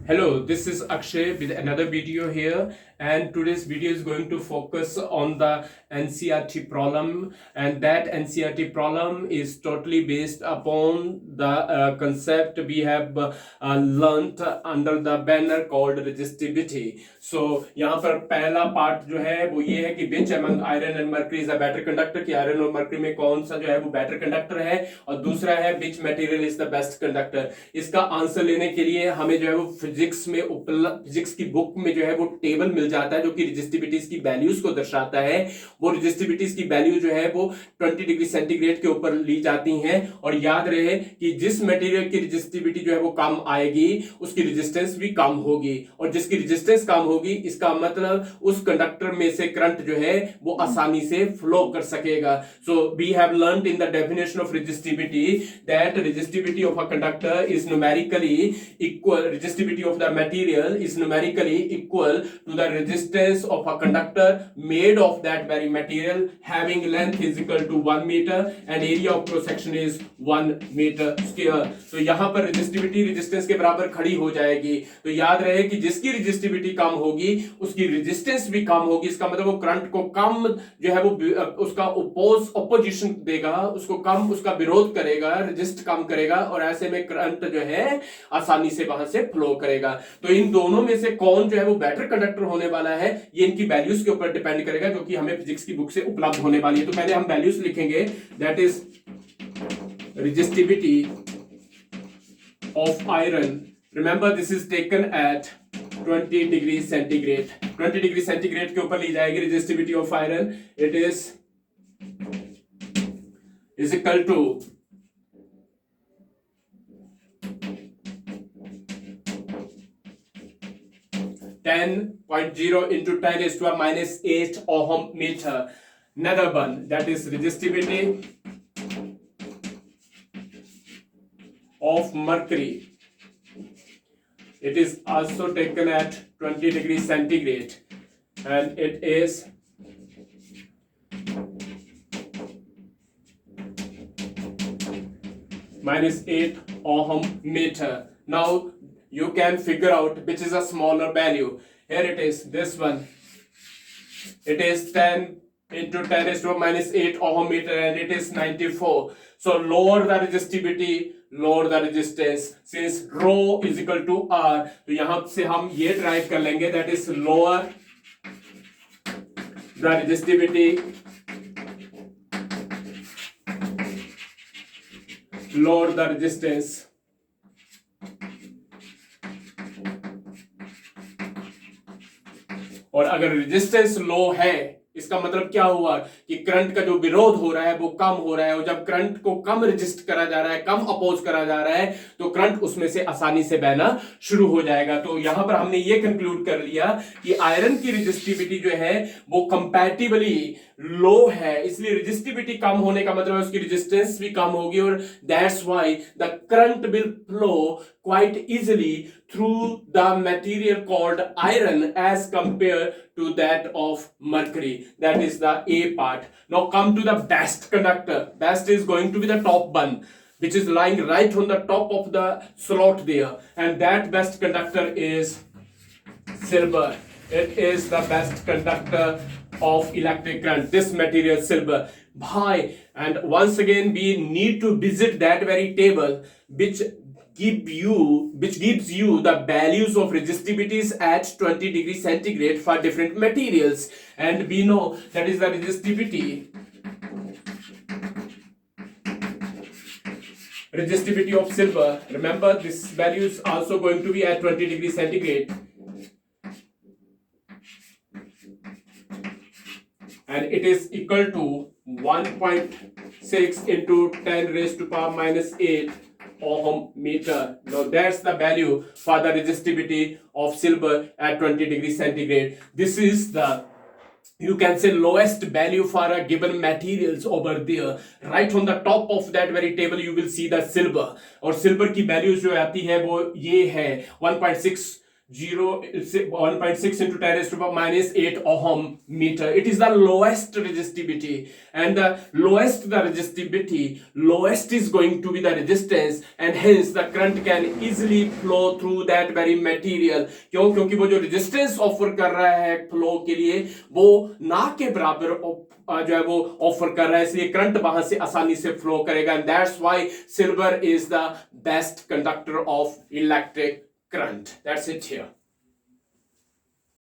Hello, this is Akshay with another video here, and today's video is going to focus on the NCERT problem, and that NCERT problem is totally based upon the concept we have learnt under the banner called resistivity. So यहाँ पर पहला part जो है वो ये है कि which among iron and mercury is a better conductor, कि आयरन और मरकरी में कौन सा जो है वो बेटर कंडक्टर है, और दूसरा है which material is the best conductor. इसका आंसर लेने के लिए हमें जो है वो फिजिक्स में उपलब्ध फिजिक्स की बुक में जो है वो टेबल मिल जाता है जो कि रेजिस्टिविटीज की वैल्यूज को दर्शाता है. वो रेजिस्टिविटीज की वैल्यू जो है वो 20 डिग्री सेंटीग्रेड के ऊपर ली जाती हैं, और याद रहे कि जिस मटेरियल की रेजिस्टिविटी जो है वो कम आएगी उसकी रेजिस्टेंस भी कम होगी, और जिसकी रेजिस्टेंस कम होगी इसका मतलब उस कंडक्टर में से करंट जो है वो आसानी से फ्लो कर सकेगा. So we have learned in the definition of resistivity that resistivity of a conductor is numerically equal, resistivity of the material is numerically equal to the resistance of a conductor made of that very material having length is equal to 1 meter and area of cross section is 1 meter square. तो यहाँ पर resistivity resistance के बराबर खड़ी हो जाएगी. तो याद रहे कि जिसकी resistivity कम होगी उसकी resistance भी कम होगी. इसका मतलब वो करंट को कम जो है वो उसका opposition देगा, उसको कम उसका विरोध करेगा, resist कम करेगा, और ऐसे में करंट जो है आसानी से वहां से फ्लो करेगा. तो इन दोनों में से कौन जो है वो बेटर कंडक्टर होने वाला है ये इनकी वैल्यूज के ऊपर डिपेंड करेगा जो कि हमें फिजिक्स की बुक से उपलब्ध होने वाली है. तो पहले हम वैल्यूज लिखेंगे, that is resistivity of iron. Remember this is taken at 20 degree centigrade. 20 degree centigrade के ऊपर ली जाएगी resistivity of iron. It is equal to 10.0 into 10 raised to a minus 8 ohm meter. Another one, that is resistivity of mercury. It is also taken at 20 degrees centigrade and it is minus 8 ohm meter. Now you can figure out which is a smaller value. Here it is, this one. It is 10 into 10 raised to minus 8 ohm meter and it is 94. So lower the resistivity, lower the resistance. Since rho is equal to R, तो यहाँ से हम ये drive कर लेंगे, that is lower the resistivity, lower the resistance. और अगर resistance लो है इसका मतलब क्या हुआ कि करंट का जो विरोध हो रहा है वो कम हो रहा है, और जब करंट को कम रेजिस्ट करा जा रहा है, कम अपोज करा जा रहा है, तो करंट उसमें से आसानी से बहना शुरू हो जाएगा. तो यहां पर हमने ये कंक्लूड कर लिया कि आयरन की रेजिस्टिविटी जो है वो कंपैरेटिवली लो है, इसलिए रेजिस्टिविटी कम होने का मतलब उसकी रेजिस्टेंस भी कम होगी, और that's why the current will flow quite easily through the material called iron as compared to that of mercury. That is the A part. Now come to the best conductor. Best is going to be the top one, which is lying right on the top of the slot there, and that best conductor is silver. It is the best conductor of electric current, this material silver. Bhai, and once again we need to visit that very table which gives you the values of resistivities at 20 degrees centigrade for different materials, and we know that is the resistivity of silver. Remember this value is also going to be at 20 degrees centigrade, and it is equal to 1.6 into 10 raised to power minus 8 ohm meter. Now that's the value for the resistivity of silver at 20 degrees centigrade. This is the, you can say, lowest value for a given materials over there. Right on the top of that very table you will see the silver, और silver की values जो आती है वो ये है 1.6 1.6 into 10 raised to power minus 8 ohm meter. It is the lowest resistivity, and the lowest the resistivity, lowest is going to be the resistance, and hence the current can easily flow through that very material. क्यों? क्योंकि वो जो resistance offer कर रहा है flow के लिए वो ना के बराबर जो है वो ऑफर कर रहा है, इसलिए करंट वहां से आसानी से फ्लो करेगा. And that's why silver is the best conductor of electric current. That's it here.